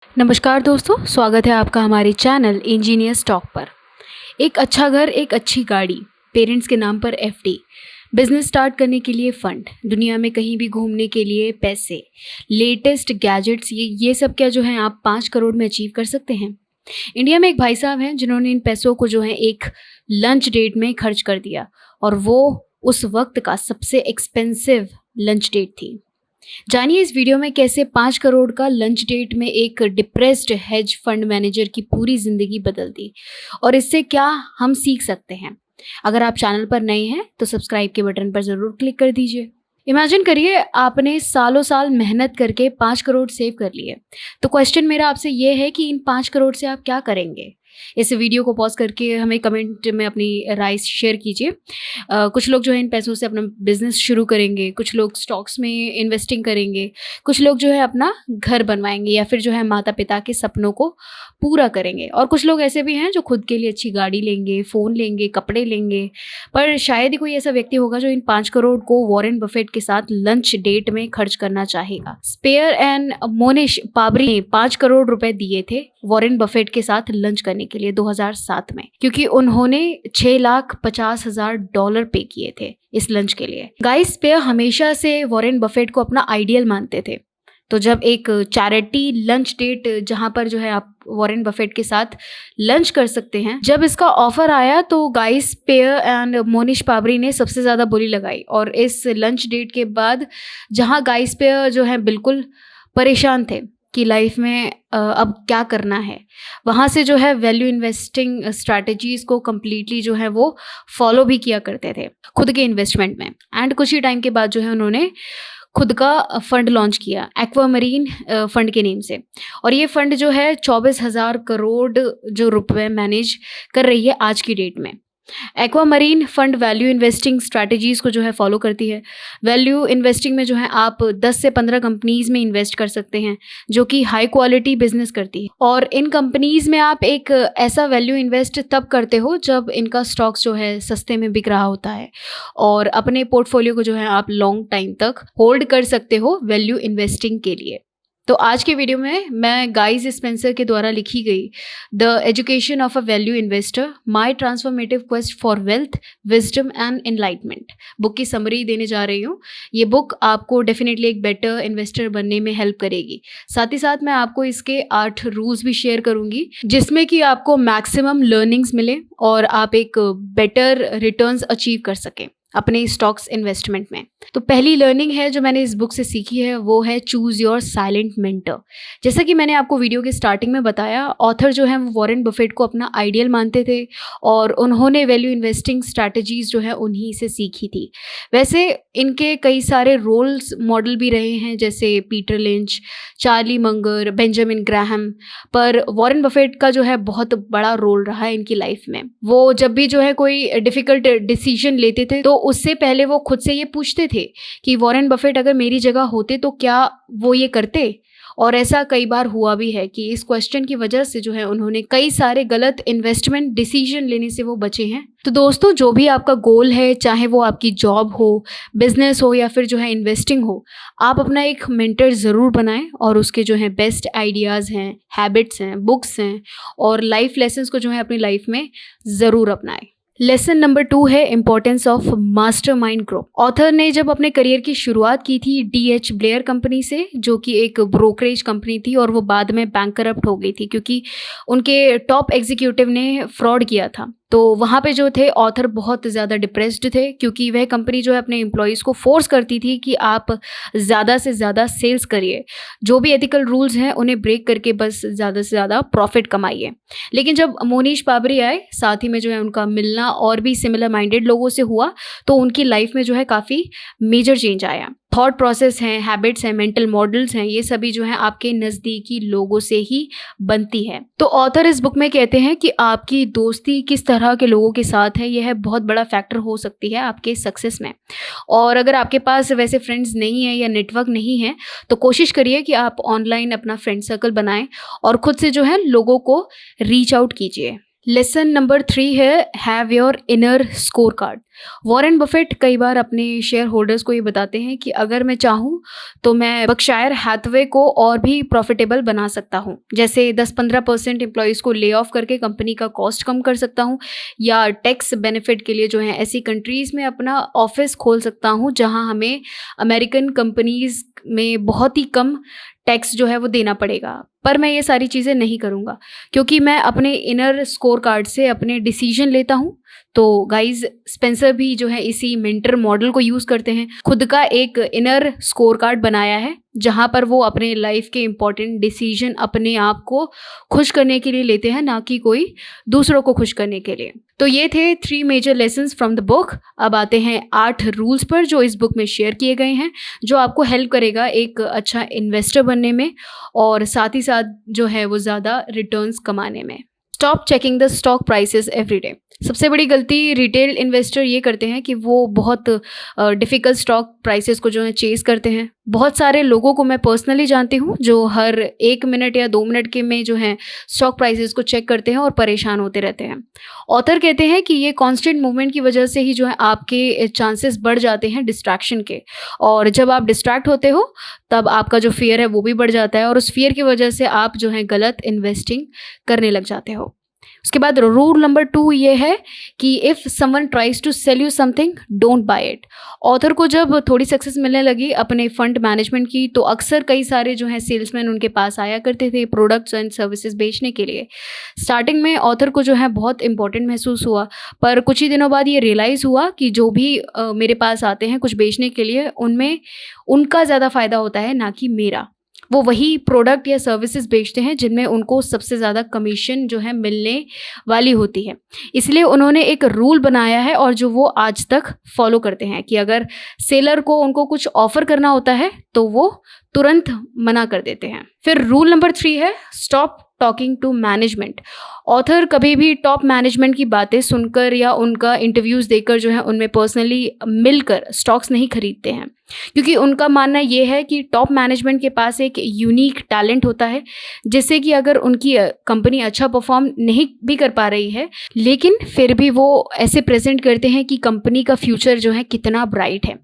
नमस्कार दोस्तों, स्वागत है आपका हमारे चैनल इंजीनियर्स टॉक पर। एक अच्छा घर, एक अच्छी गाड़ी, पेरेंट्स के नाम पर एफडी, बिजनेस स्टार्ट करने के लिए फंड, दुनिया में कहीं भी घूमने के लिए पैसे, लेटेस्ट गैजेट्स, ये सब क्या जो है आप 5 करोड़ में अचीव कर सकते हैं। इंडिया में एक भाई साहब हैं जिन्होंने इन पैसों को जो है एक लंच डेट में खर्च कर दिया, और वो उस वक्त का सबसे एक्सपेंसिव लंच डेट थी। जानिए इस वीडियो में कैसे 5 करोड़ का लंच डेट में एक डिप्रेस्ड हेज फंड मैनेजर की पूरी जिंदगी बदल दी, और इससे क्या हम सीख सकते हैं। अगर आप चैनल पर नए हैं तो सब्सक्राइब के बटन पर ज़रूर क्लिक कर दीजिए। इमेजिन करिए आपने सालों साल मेहनत करके 5 करोड़ सेव कर लिए। तो क्वेश्चन मेरा आपसे ये है कि इन 5 करोड़ से आप क्या करेंगे। इस वीडियो को पॉज करके हमें कमेंट में अपनी राय शेयर कीजिए। कुछ लोग जो है इन पैसों से अपना बिजनेस शुरू करेंगे, कुछ लोग स्टॉक्स में इन्वेस्टिंग करेंगे, कुछ लोग जो है अपना घर बनवाएंगे, या फिर जो है माता पिता के सपनों को पूरा करेंगे, और कुछ लोग ऐसे भी हैं जो खुद के लिए अच्छी गाड़ी लेंगे, फ़ोन लेंगे, कपड़े लेंगे। पर शायद ही कोई ऐसा व्यक्ति होगा जो इन 5 करोड़ को वॉरेन बफेट के साथ लंच डेट में खर्च करना चाहेगा। स्पेयर एंड मोनिश पाबरी ने 5 करोड़ रुपए दिए थे वॉरेन बफेट के साथ लंच करने के लिए 2007 में, क्योंकि उन्होंने $6,50,000 पे किए थे इस लंच के लिए। गाइस, स्पेयर हमेशा से वॉरेन बफेट को अपना आइडियल मानते थे। तो जब एक चैरिटी लंच डेट जहां पर जो है आप वॉरेन बफेट के साथ लंच कर सकते हैं, जब इसका ऑफर आया तो गाइस पेयर एंड मोनिश पाबरी ने सबसे ज़्यादा बोली लगाई। और इस लंच डेट के बाद जहां गाइस पेयर जो है बिल्कुल परेशान थे कि लाइफ में अब क्या करना है, वहाँ से जो है वैल्यू इन्वेस्टिंग स्ट्रैटेजीज़ को कम्प्लीटली जो है वो फॉलो भी किया करते थे खुद के इन्वेस्टमेंट में। एंड कुछ ही टाइम के बाद जो है उन्होंने खुद का फंड लॉन्च किया एक्वामरीन फंड के नेम से, और ये फंड जो है 24,000 करोड़ जो रुपए मैनेज कर रही है आज की डेट में। Aquamarine fund value investing strategies को जो है फॉलो करती है। वैल्यू इन्वेस्टिंग में जो है आप 10 से 15 कंपनीज़ में इन्वेस्ट कर सकते हैं जो कि हाई क्वालिटी बिजनेस करती है, और इन कंपनीज़ में आप एक ऐसा वैल्यू इन्वेस्ट तब करते हो जब इनका स्टॉक्स जो है सस्ते में बिक रहा होता है, और अपने पोर्टफोलियो को जो है आप लॉन्ग टाइम तक होल्ड कर सकते हो वैल्यू इन्वेस्टिंग के लिए। तो आज के वीडियो में मैं गाइस स्पेंसर के द्वारा लिखी गई the education of a value investor, my transformative quest for wealth, wisdom and enlightenment book की समरी देने जा रही हूँ। ये बुक आपको डेफिनेटली एक बेटर इन्वेस्टर बनने में हेल्प करेगी। साथ ही साथ मैं आपको इसके 8 रूल्स भी शेयर करूँगी जिसमें कि आपको मैक्सिमम लर्निंग्स मिले और आप एक बेटर रिटर्न्स अचीव कर सकें अपने स्टॉक्स इन्वेस्टमेंट में। तो पहली लर्निंग है जो मैंने इस बुक से सीखी है वो है चूज़ योर साइलेंट मेंटर। जैसा कि मैंने आपको वीडियो के स्टार्टिंग में बताया, ऑथर जो है वो वॉरेन बफेट को अपना आइडियल मानते थे, और उन्होंने वैल्यू इन्वेस्टिंग स्ट्रैटेजीज़ जो है उन्हीं से सीखी थी। वैसे इनके कई सारे रोल्स मॉडल भी रहे हैं, जैसे Peter lynch, Charlie Munger, Benjamin Graham, पर वॉरेन बफेट का जो है बहुत बड़ा रोल रहा है इनकी लाइफ में। वो जब भी जो है कोई डिफ़िकल्ट डिसीजन लेते थे तो उससे पहले वो खुद से ये पूछते थे कि वॉरेन बफेट अगर मेरी जगह होते तो क्या वो ये करते। और ऐसा कई बार हुआ भी है कि इस क्वेश्चन की वजह से जो है उन्होंने कई सारे गलत इन्वेस्टमेंट डिसीजन लेने से वो बचे हैं। तो दोस्तों, जो भी आपका गोल है, चाहे वो आपकी जॉब हो, बिजनेस हो, या फिर जो है इन्वेस्टिंग हो, आप अपना एक मेंटर ज़रूर बनाएं, और उसके जो है बेस्ट आइडियाज़ हैं, हैबिट्स हैं, बुक्स हैं, और लाइफ लेसन्स को जो है अपनी लाइफ में ज़रूर अपनाएं। लेसन नंबर 2 है importance of mastermind group. Author ने जब अपने करियर की शुरुआत की थी DH ब्लेयर कंपनी से, जो कि एक ब्रोकरेज कंपनी थी, और वो बाद में बैंकरप्ट हो गई थी क्योंकि उनके टॉप एग्जीक्यूटिव ने फ्रॉड किया था। तो वहाँ पे जो थे ऑथर बहुत ज़्यादा डिप्रेस्ड थे, क्योंकि वह कंपनी जो है अपने एम्प्लॉयज़ को फोर्स करती थी कि आप ज़्यादा से ज़्यादा सेल्स करिए, जो भी एथिकल रूल्स हैं उन्हें ब्रेक करके बस ज़्यादा से ज़्यादा प्रॉफिट कमाइए। लेकिन जब मोनीश पाबरी आए, साथ ही में जो है उनका मिलना और भी सिमिलर माइंडेड लोगों से हुआ, तो उनकी लाइफ में जो है काफ़ी मेजर चेंज आया। थॉट प्रोसेस हैं, हैबिट्स हैं, मेंटल मॉडल्स हैं, ये सभी जो है आपके नज़दीकी लोगों से ही बनती है। तो ऑथर इस बुक में कहते हैं कि आपकी दोस्ती किस तरह के लोगों के साथ है, यह बहुत बड़ा फैक्टर हो सकती है आपके सक्सेस में। और अगर आपके पास वैसे फ्रेंड्स नहीं है या नेटवर्क नहीं है, तो कोशिश करिए कि आप ऑनलाइन अपना फ्रेंड सर्कल बनाएं और खुद से जो है लोगों को रीच आउट कीजिए। लेसन नंबर 3 है have your inner score card. Warren Buffett कई बार अपने शेयर होल्डर्स को ये बताते हैं कि अगर मैं चाहूँ तो मैं बर्कशायर हैथवे को और भी प्रॉफिटेबल बना सकता हूँ। जैसे 10-15% एम्प्लॉइज़ को ले ऑफ करके कंपनी का कॉस्ट कम कर सकता हूँ, या टैक्स बेनिफिट के लिए जो है ऐसी कंट्रीज़ में अपना ऑफिस खोल सकता हूँ जहाँ हमें अमेरिकन कंपनीज़ में बहुत ही कम टैक्स जो है वो देना पड़ेगा। पर मैं ये सारी चीज़ें नहीं करूँगा, क्योंकि मैं अपने इनर स्कोर कार्ड से अपने डिसीजन लेता हूँ। तो गाइज़, स्पेंसर भी जो है इसी मेंटर मॉडल को यूज़ करते हैं। खुद का एक इनर स्कोर कार्ड बनाया है जहाँ पर वो अपने लाइफ के इम्पॉर्टेंट डिसीजन अपने आप को खुश करने के लिए लेते हैं, ना कि कोई दूसरों को खुश करने के लिए। तो ये थे 3 major lessons from the book. अब आते हैं 8 रूल्स पर जो इस बुक में शेयर किए गए हैं, जो आपको हेल्प करेगा एक अच्छा इन्वेस्टर बनने में और साथ ही साथ जो है वो ज़्यादा रिटर्न्स कमाने में। Stop checking the stock prices every day. सबसे बड़ी गलती रिटेल इन्वेस्टर ये करते हैं कि वो बहुत डिफ़िकल्ट स्टॉक प्राइसेस को जो है चेज़ करते हैं। बहुत सारे लोगों को मैं पर्सनली जानती हूँ जो हर 1 मिनट या 2 मिनट के में जो है स्टॉक प्राइसेस को चेक करते हैं और परेशान होते रहते हैं। ऑथर कहते हैं कि ये कांस्टेंट मूवमेंट की वजह से ही जो है आपके चांसेस बढ़ जाते हैं डिस्ट्रैक्शन के, और जब आप डिस्ट्रैक्ट होते हो तब आपका जो फ़ियर है वो भी बढ़ जाता है और उस फ़ियर की वजह से आप जो है गलत इन्वेस्टिंग करने लग जाते हो। उसके बाद रूल नंबर 2 ये है कि if someone tries to sell you something, don't buy it. Author को जब थोड़ी सक्सेस मिलने लगी अपने फंड मैनेजमेंट की, तो अक्सर कई सारे जो हैं सेल्समैन उनके पास आया करते थे प्रोडक्ट्स एंड सर्विसेज बेचने के लिए। स्टार्टिंग में ऑथर को जो है बहुत इंपॉर्टेंट महसूस हुआ, पर कुछ ही दिनों बाद ये रियलाइज़ हुआ कि जो भी मेरे पास आते हैं कुछ बेचने के लिए, उनमें उनका ज़्यादा फ़ायदा होता है ना कि मेरा। वो वही प्रोडक्ट या सर्विसेज बेचते हैं जिनमें उनको सबसे ज़्यादा कमीशन जो है मिलने वाली होती है। इसलिए उन्होंने एक रूल बनाया है और जो वो आज तक फॉलो करते हैं कि अगर सेलर को उनको कुछ ऑफ़र करना होता है तो वो तुरंत मना कर देते हैं। फिर रूल नंबर 3 है stop talking to management. Author कभी भी टॉप मैनेजमेंट की बातें सुनकर या उनका इंटरव्यूज़ देकर जो है उनमें पर्सनली मिलकर स्टॉक्स नहीं खरीदते हैं, क्योंकि उनका मानना ये है कि टॉप मैनेजमेंट के पास एक यूनिक टैलेंट होता है, जिससे कि अगर उनकी कंपनी अच्छा परफॉर्म नहीं भी कर पा रही है, लेकिन फिर भी वो ऐसे प्रेजेंट करते हैं कि कंपनी का फ्यूचर जो है कितना ब्राइट है।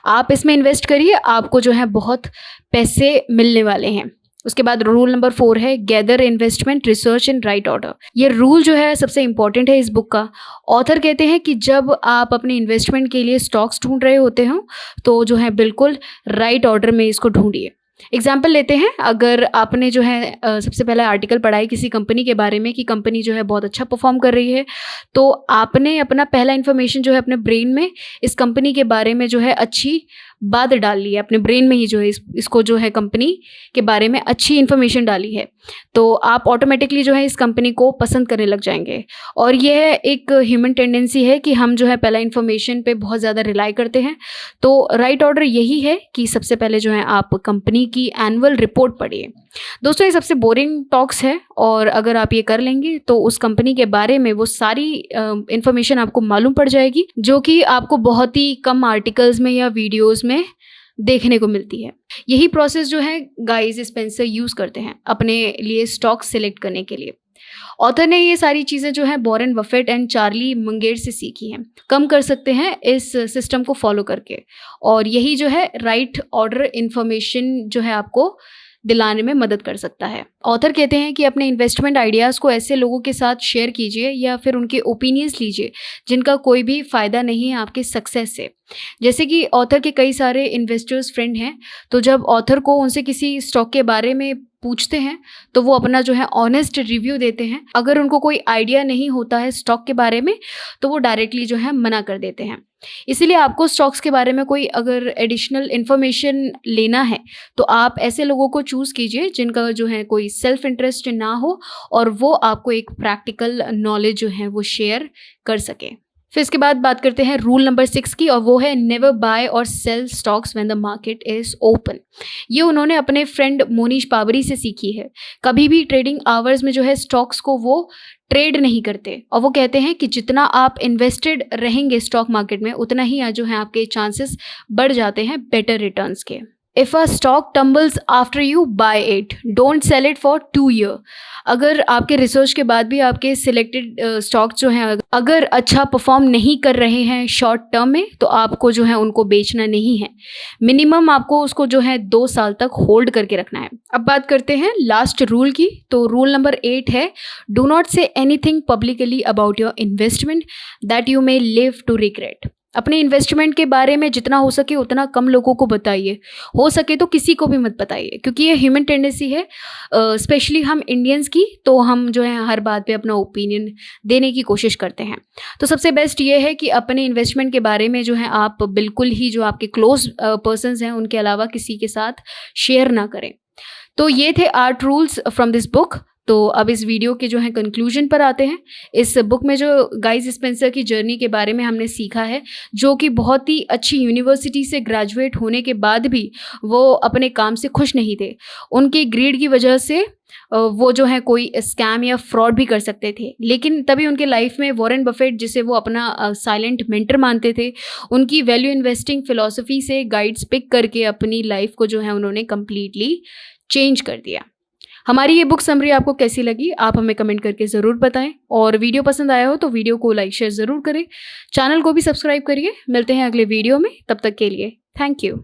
आप इसमें इन्वेस्ट करिए, आपको जो है बहुत पैसे मिलने वाले हैं। उसके बाद रूल नंबर 4 है gather investment research in right order. ये रूल जो है सबसे इंपॉर्टेंट है इस बुक का। ऑथर कहते हैं कि जब आप अपने इन्वेस्टमेंट के लिए स्टॉक्स ढूंढ रहे होते हो तो जो है बिल्कुल राइट ऑर्डर में इसको ढूंढिए। एग्जाम्पल लेते हैं, अगर आपने जो है सबसे पहला आर्टिकल पढ़ा है किसी कंपनी के बारे में कि कंपनी जो है बहुत अच्छा परफॉर्म कर रही है, तो आपने अपना पहला इन्फॉर्मेशन जो है अपने ब्रेन में इस कंपनी के बारे में जो है अच्छी बात डाल ली है, अपने ब्रेन में ही जो है इसको जो है कंपनी के बारे में अच्छी इन्फॉर्मेशन डाली है, तो आप ऑटोमेटिकली जो है इस कंपनी को पसंद करने लग जाएंगे। और यह एक ह्यूमन टेंडेंसी है कि हम जो है पहला इन्फॉर्मेशन पे बहुत ज़्यादा रिलाई करते हैं। तो राइट ऑर्डर यही है कि सबसे पहले जो है आप कंपनी की एनुअल रिपोर्ट पढ़िए। दोस्तों, ये सबसे बोरिंग टॉक्स है और अगर आप ये कर लेंगे तो उस कंपनी के बारे में वो सारी इन्फॉर्मेशन आपको मालूम पड़ जाएगी, जो कि आपको बहुत ही कम आर्टिकल्स में या वीडियोस में देखने को मिलती है। यही प्रोसेस जो है गाइस स्पेंसर यूज़ करते हैं अपने लिए स्टॉक सेलेक्ट करने के लिए। ऑथर ने ये सारी चीज़ें जो है Warren Buffett and Charlie Munger से सीखी हैं। कम कर सकते हैं इस सिस्टम को फॉलो करके, और यही जो है राइट ऑर्डर इन्फॉर्मेशन जो है आपको दिलाने में मदद कर सकता है। ऑथर कहते हैं कि अपने इन्वेस्टमेंट आइडियाज़ को ऐसे लोगों के साथ शेयर कीजिए या फिर उनके ओपिनियंस लीजिए जिनका कोई भी फ़ायदा नहीं है आपके सक्सेस से। जैसे कि ऑथर के कई सारे इन्वेस्टर्स फ्रेंड हैं, तो जब ऑथर को उनसे किसी स्टॉक के बारे में पूछते हैं तो वो अपना जो है ऑनेस्ट रिव्यू देते हैं। अगर उनको कोई आइडिया नहीं होता है स्टॉक के बारे में तो वो डायरेक्टली जो है मना कर देते हैं। इसीलिए आपको स्टॉक्स के बारे में कोई अगर एडिशनल इन्फॉर्मेशन लेना है तो आप ऐसे लोगों को चूज़ कीजिए जिनका जो है कोई सेल्फ इंटरेस्ट ना हो और वो आपको एक प्रैक्टिकल नॉलेज जो है वो शेयर कर सके। फिर इसके बाद बात करते हैं रूल नंबर 6 की, और वो है never buy or sell stocks when the market is open. ये उन्होंने अपने फ्रेंड मोनीश पाबरी से सीखी है। कभी भी ट्रेडिंग आवर्स में जो है स्टॉक्स को वो ट्रेड नहीं करते, और वो कहते हैं कि जितना आप इन्वेस्टेड रहेंगे स्टॉक मार्केट में उतना ही जो है आपके चांसेस बढ़ जाते हैं बेटर रिटर्न्स के। If a stock tumbles after you buy it, don't sell it for 2 year. अगर आपके रिसर्च के बाद भी आपके सिलेक्टेड स्टॉक जो हैं अगर अच्छा परफॉर्म नहीं कर रहे हैं शॉर्ट टर्म में, तो आपको जो है उनको बेचना नहीं है। मिनिमम आपको उसको जो है 2 साल तक होल्ड करके रखना है। अब बात करते हैं लास्ट रूल की। तो रूल नंबर 8 है, do not say anything publicly about your investment that you may live to regret. अपने इन्वेस्टमेंट के बारे में जितना हो सके उतना कम लोगों को बताइए। हो सके तो किसी को भी मत बताइए, क्योंकि ये ह्यूमन टेंडेंसी है, स्पेशली हम इंडियंस की। तो हम जो है हर बात पे अपना ओपिनियन देने की कोशिश करते हैं। तो सबसे बेस्ट ये है कि अपने इन्वेस्टमेंट के बारे में जो है आप बिल्कुल ही जो आपके क्लोज पर्सन्स हैं उनके अलावा किसी के साथ शेयर ना करें। तो ये थे 8 रूल्स फ्रॉम दिस बुक। तो अब इस वीडियो के जो है कंक्लूजन पर आते हैं। इस बुक में जो गाइस स्पेंसर की जर्नी के बारे में हमने सीखा है, जो कि बहुत ही अच्छी यूनिवर्सिटी से ग्रेजुएट होने के बाद भी वो अपने काम से खुश नहीं थे। उनके ग्रीड की वजह से वो जो है कोई स्कैम या फ्रॉड भी कर सकते थे, लेकिन तभी उनके लाइफ में वॉरेन बफेट, जिसे वो अपना साइलेंट मेंटर मानते थे, उनकी वैल्यू इन्वेस्टिंग फिलॉसफी से गाइड्स पिक करके अपनी लाइफ को जो है उन्होंने कम्प्लीटली चेंज कर दिया। हमारी ये बुक समरी आपको कैसी लगी, आप हमें कमेंट करके ज़रूर बताएं। और वीडियो पसंद आया हो तो वीडियो को लाइक शेयर ज़रूर करें। चैनल को भी सब्सक्राइब करिए। मिलते हैं अगले वीडियो में, तब तक के लिए थैंक यू।